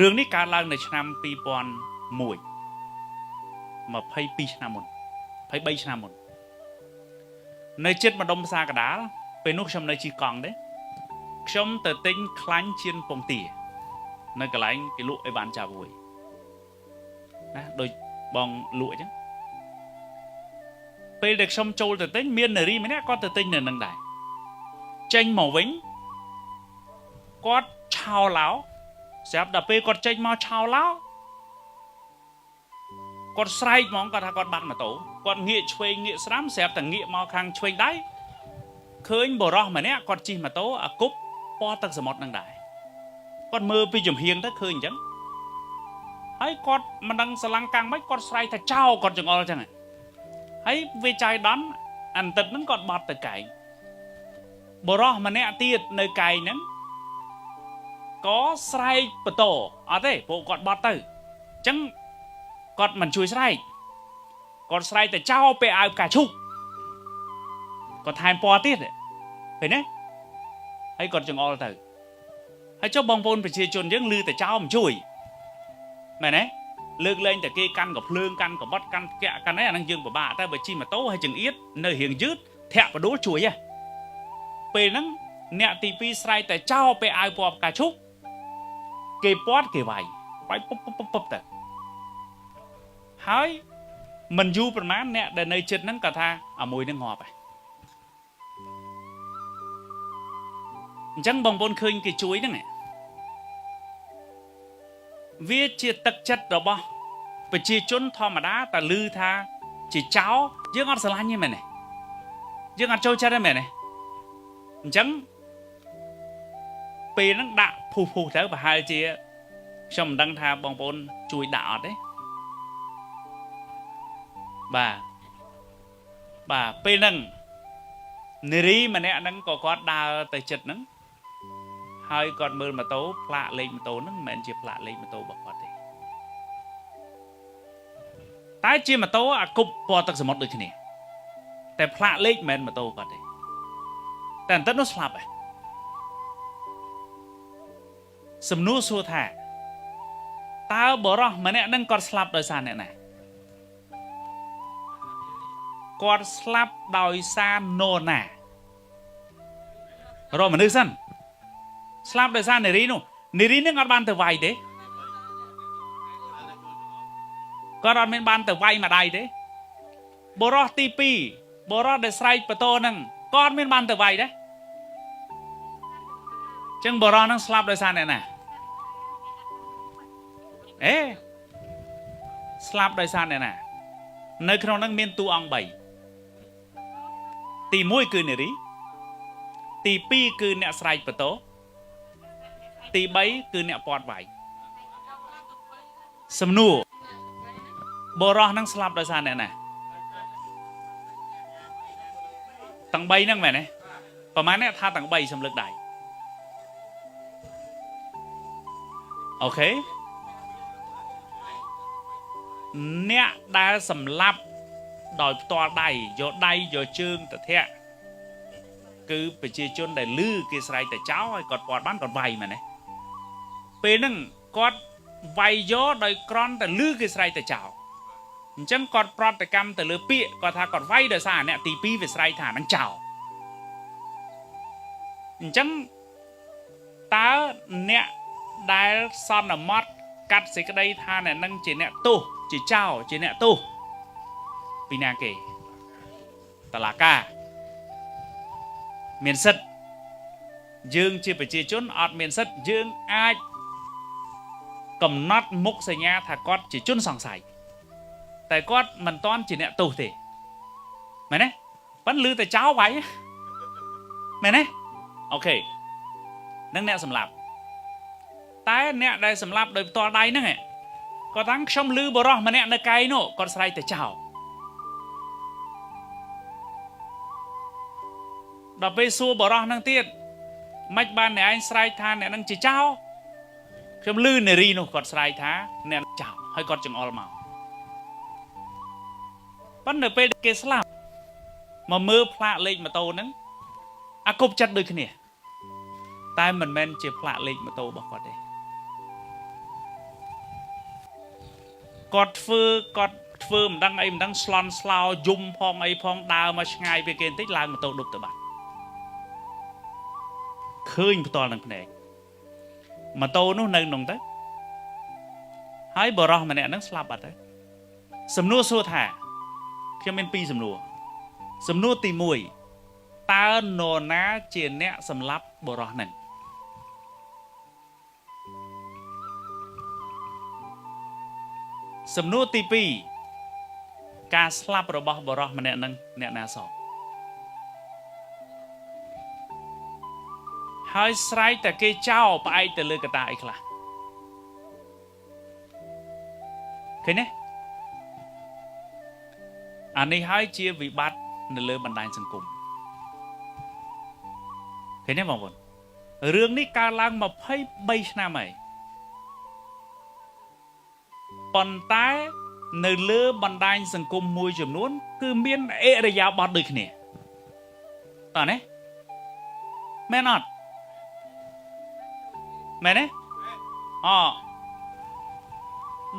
រឿងនេះកើតឡើងនៅឆ្នាំ2001 22ឆ្នាំមុន23ឆ្នាំមុននៅចិត្តម្ដុំផ្សារកដាលពេលនោះខ្ញុំនៅជិះកង់ទេខ្ញុំទៅទិញខ្លាញ់ជៀនពងទានៅកន្លែងគេលក់អីវ៉ាន់ចាប់មួយណាដូចបងលក់អញ្ចឹងពេលដែលខ្ញុំចូលទៅទិញមាននារីម្នាក់គាត់ទៅទិញនៅនឹងដែរចេញមកវិញគាត់ឆោឡោស្រាប់ដល់ពេលគាត់ចេញមកឆោឡោគាត់ស្រែកហ្មងគាត់ថាគាត់បាត់ម៉ូតូគាត់ងាកឆ្វេងងាកស្រាំស្រាប់តែងាកមកខាងឆ្វេងដៃឃើញបរោះម្នាក់គាត់ជិះម៉ូតូអាគប់ពណ៌ទឹកសមុទ្រនឹងដែរគាត់មើលពីចំហៀងទៅឃើញអញ្ចឹងហើយគាត់មិនដឹងស្រឡាំងកាំងមិនគាត់ស្រែកថាចោលគាត់ចង្អុលអញ្ចឹងហើយវាចាយដន់អន្តិតហ្នឹងគាត់បាត់ទៅកែងបរោះម្នាក់ទៀតនៅកែងហ្នឹងក៏ស្រែកបន្តអត់ទេពួកគាត់បាត់ទៅអញ្ចឹងគាត់មិនជួយស្រែកគាត់ស្រែកតែចោលពេលអាវផ្កាឈូកគាត់ថែមពណ៌ទៀតឃើញទេហើយគាត់ចង្អុលទៅហើយចុះបងប្អូនប្រជាជនយើងឮតែចោលមិនជួយមែនទេលើកលែងតែគេកាន់កភ្លើងកាន់កបត់កាន់កាក់កាន់អីអាហ្នឹងយើងពិបាកតែបើជិះម៉ូតូហើយចង្អៀតនៅរៀងយឺតធាក់បដូលជួយហ៎ពេលហ្នឹងអ្នកទី2ស្រែកតែចោលពេលអាវពណ៌ផ្កាឈូកគេពាត់គេវាយពុបទៅហើយមិនយូរប្រហែលអ្នកដែលនៅចិត្តហ្នឹងគាត់ថាអាមួយហ្នឹងងាប់ហើយអញ្ចឹងបងប្អូនឃើញគេជួយហ្នឹងវាជាទឹកចិត្តរបស់ប្រជាជនធម្មតាតែឮថាជាចោលយើងអត់ស្រឡាញ់ទេមែនទេយើងអត់ចូលចិត្តទេមែនទេអញ្ចឹងពេលហ្នឹងដាក់ភុះទៅប្រហែលជាខ្ញុំមិនដឹងថាបងប្អូនជួយដាក់អត់ទេបាទពេលហ្នឹងនារីម្នាក់ហ្នឹងក៏គាត់ដើរទៅចិត្តហ្នឹងហើយគាត់មើលម៉ូតូផ្លាកលេខម៉ូតូហ្នឹងមិនមែនជាផ្លាកលេខម៉ូតូរបស់គាត់ទេតែជាម៉ូតូអាគប់ពណ៌ទឹកសមុទ្រដូចគ្នាតែផ្លាកលេខមិនមែនម៉ូតូគាត់ទេតែអន្តិតនោះស្លាប់ហើយសំណួរសួរថាតើបរោះម្នាក់ហ្នឹងគាត់ស្លាប់ដោយសារអ្នកណាគាត់ស្លាប់ដោយសារនរណារកមនុស្សសិនស្លាប់ដោយសារនារីនោះនារីនឹងអត់បានទៅវាយទេគាត់អត់មានបានទៅវាយម្ដាយទេបរោះទី2បរោះដែលស្រែកបតោហ្នឹងក៏អត់មានបានទៅវាយដែរចឹងបរោះហ្នឹងស្លាប់ដោយសារអ្នកណាស្លាប់ដោយសារអ្នកណានៅក្នុងហ្នឹងមានតួអង្គ3ទី1គឺនារីទី2គឺអ្នកស្រែកបតោទី3គឺអ្នកពាត់វាយសំណួរបរោះហ្នឹងស្លាប់ដោយសារអ្នកណាទាំង3ហ្នឹងមែនទេប្រហែលអ្នកថាទាំង3សំលឹកដៃអូខេអ្នកដែលសម្លាប់ដោយផ្ទាល់ដៃយកជើងទៅធាក់គឺប្រជាជនដែលលឺគេស្រែកតែចោលហើយគាត់ពាត់បានគាត់វាយមែនទេពេលហ្នឹងគាត់វាយយកដោយក្រន់តែលឺគេស្រែកតែចោលអញ្ចឹងគាត់ប្រតិកម្មទៅលើពាក្យគាត់ថាគាត់វាយដោយសារអ្នកទី2វាស្រែកថានឹងចោលអញ្ចឹងតើអ្នកដែលសន្មត់កាត់សេចក្តីថាអ្នកនឹងជាអ្នកទោសជាចោលជាអ្នកទោសពីណាគេតឡាកាមានសិទ្ធិយើងជាប្រជាជនអត់មានសិទ្ធិយើងអាចកំណត់មុខសញ្ញាថាគាត់ជាជនសង្ស័យតែគាត់មិនទាន់ជាអ្នកទោសទេមែនទេប៉ិនឮតែចោលវាយមែនទេអូខេនឹងអ្នកសម្លាប់តែអ្នកដែលសម្លាប់ដោយផ្ទាល់ដៃហ្នឹងគាត់ថាខ្ញុំឮបរោះម្នាក់នៅកែនោះគាត់ស្រែកតែចោលដល់ពេលសួរបរោះហ្នឹងទៀតមិនបានអ្នកឯងស្រែកថាអ្នកនឹងជាចោលខ្ញុំឮនារីនោះគាត់ស្រែកថាអ្នកចោលហើយគាត់ចង្អុលមកប៉ុន្តែពេលគេស្លាប់មកមើលផ្លាកលេខម៉ូតូហ្នឹងអាគប់ចិត្តដូចគ្នាតែមិនមែនជាផ្លាកលេខម៉ូតូរបស់គាត់ទេ គាត់ធ្វើមិនដឹងអីមិនដឹងស្លន់ស្លោយំផងអីផងដើរមកឆ្ងាយពីគេបន្តិចឡើងម៉ូតូដុបទៅបាត់ឃើញផ្ទាល់នឹងភ្នែកម៉ូតូនោះនៅក្នុងទៅហើយបរោះម្នាក់ហ្នឹងស្លាប់បាត់ទៅសំណួរសួរថាខ្ញុំមាន2សំណួរសំណួរទី1តើនរណាជាអ្នកសម្លាប់បរោះហ្នឹងសំណួរទី2ការស្លាប់របស់បរោះម្នាក់ហ្នឹងអ្នកណាសងហើយស្រែកតែគេចោលផ្អែកទៅលើកត្តាអីខ្លះឃើញទេអានេះហើយជាវិបត្តិនៅលើបណ្ដាញសង្គមឃើញទេបងប្អូនរឿងនេះកើតឡើង23ឆ្នាំហើយប៉ុន្តែនៅលើបណ្ដាញសង្គមមួយចំនួនគឺមានអិរិយាបថដូចគ្នាតើណាមែនអត់មែនទេ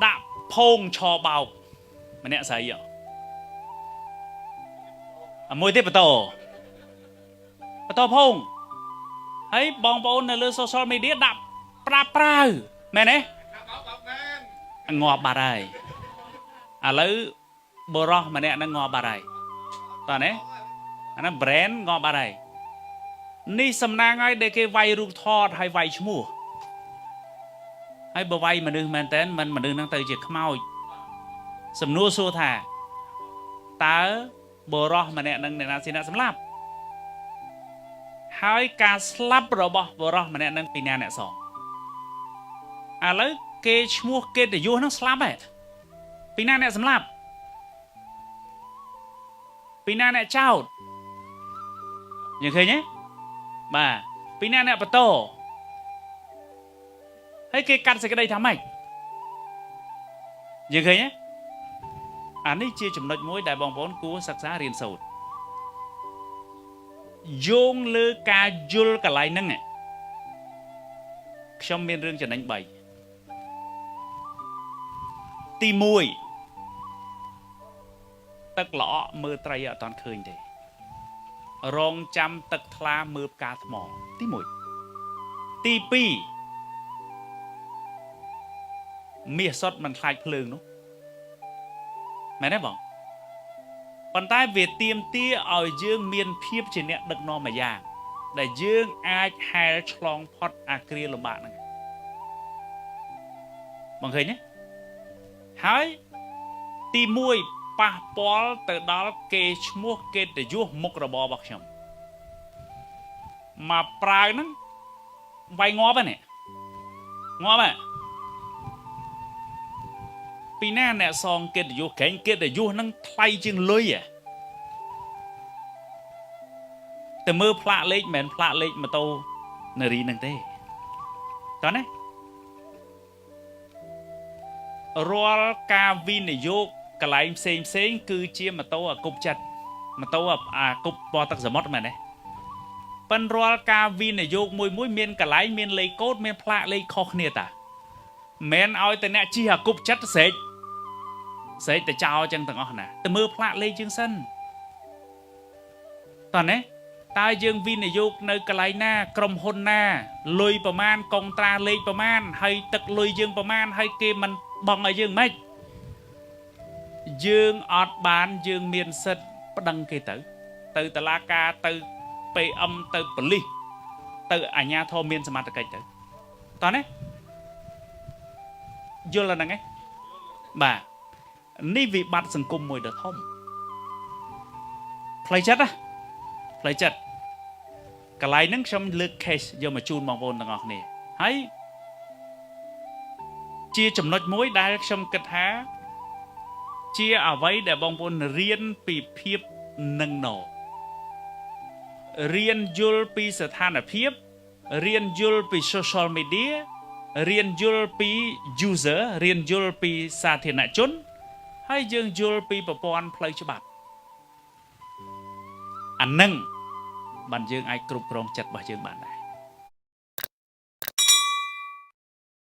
ដាក់ផោងឆបោកម្នាក់ស្រីមួយទៀតបន្តផោងហើយបងប្អូននៅលើ social media ដាក់ប្រាប់ប្រាវមែនទេងាប់បាត់ហើយឥឡូវបរោះម្នាក់ហ្នឹងងាប់បាត់ហើយតើណាអាហ្នឹង brand ងាប់បាត់ហើយនេះសំណាងឲ្យដែលគេវាយរូបថតហើយវាយឈ្មោះហើយបើវាយមនុស្សមែនតើមិនមនុស្សហ្នឹងទៅជាខ្មោចសំណួរសួរថាតើបរោះម្នាក់ហ្នឹងអ្នកណាជាអ្នកសម្លាប់ហើយការស្លាប់របស់បរោះម្នាក់ហ្នឹងពីណាអ្នកសងឥឡូវគេឈ្មោះកិត្តិយសហ្នឹងស្លាប់ហ៎ពីណាអ្នកសម្លាប់ពីណាអ្នកចោទយើងឃើញទេបាទពីណាអ្នកបន្តហើយគេកាត់សេចក្តីថាម៉េចយើងឃើញទេអានេះជាចំណុចមួយដែលបងប្អូនគួរសិក្សារៀនសូត្រយោងលើការយល់កន្លែងហ្នឹងខ្ញុំមានរឿងចំណេញ3ទី1ទឹកល្អក់មើលត្រីអត់តាន់ឃើញទេរងចាំទឹកថ្លាមើលផ្កាថ្មទី1ទី2មាសសុទ្ធមិនខ្លាចភ្លើងនោះមែនទេបងប៉ុន្តែវាទាមទារឲ្យយើងមានភាពជាអ្នកដឹកនាំមួយយ៉ាងដែលយើងអាចហែលឆ្លងផុតអាគ្រាលំបាកហ្នឹងបងឃើញទេហើយទី1ប៉ះពាល់ទៅដល់គេឈ្មោះកិត្តិយសមុខរបររបស់ខ្ញុំមកប្រើហ្នឹងវាយងាប់ហ្នឹងងាប់ហ៎ពីណាអ្នកសងកិត្តិយសក្រែងកិត្តិយសហ្នឹងថ្លៃជាងលុយតែមើលផ្លាកលេខមិនមែនផ្លាកលេខម៉ូតូនារីហ្នឹងទេតើណារាល់ការវិនិយោគកន្លែងផ្សេងគឺជាម៉ូតូអាគប់ចិត្តម៉ូតូអាគប់ពណ៌ទឹកសមុទ្រមែនទេប៉ុន្តែរាល់ការវិនិយោគមួយមានកន្លែងមានលេខកូដមានផ្លាកលេខខុសគ្នាតាមិនឲ្យតែអ្នកជិះអាគប់ចិត្តស្រែកតែចោលចឹងទាំងអស់ណាទៅមើលផ្លាកលេខជាងសិនតើណាតើយើងវិនិយោគនៅកន្លែងណាក្រុមហ៊ុនណាលុយប្រមាណកុងត្រាលេខប្រមាណហើយទឹកលុយយើងប្រមាណហើយគេមិនបង់ឲ្យយើងម៉េចយើងអត់បានយើងមានសិទ្ធិប្តឹងគេទៅតុលាការទៅ PM ទៅប៉ូលីសទៅអាជ្ញាធរមានសមត្ថកិច្ចទៅតើណាយល់ហ្នឹងឯងបាទនេះវិបត្តិសង្គមមួយដ៏ធំផ្លូវចិត្តផ្លូវចិត្តកន្លែងហ្នឹងខ្ញុំលើក case យកមកជូនបងប្អូនទាំងអស់គ្នាហើយជាចំណុចមួយដែលខ្ញុំគិតថាជាអ្វីដែលបងប្អូនរៀនពីភាពនឹងណោរៀនយល់ពីស្ថានភាពរៀនយល់ពី social media រៀនយល់ពី user រៀនយល់ពីសាធារណជនហើយយើងយល់ពីប្រព័ន្ធផ្លូវច្បាប់អានឹងបានយើងអាចគ្រប់គ្រងចិត្តរបស់យើងបានដែរ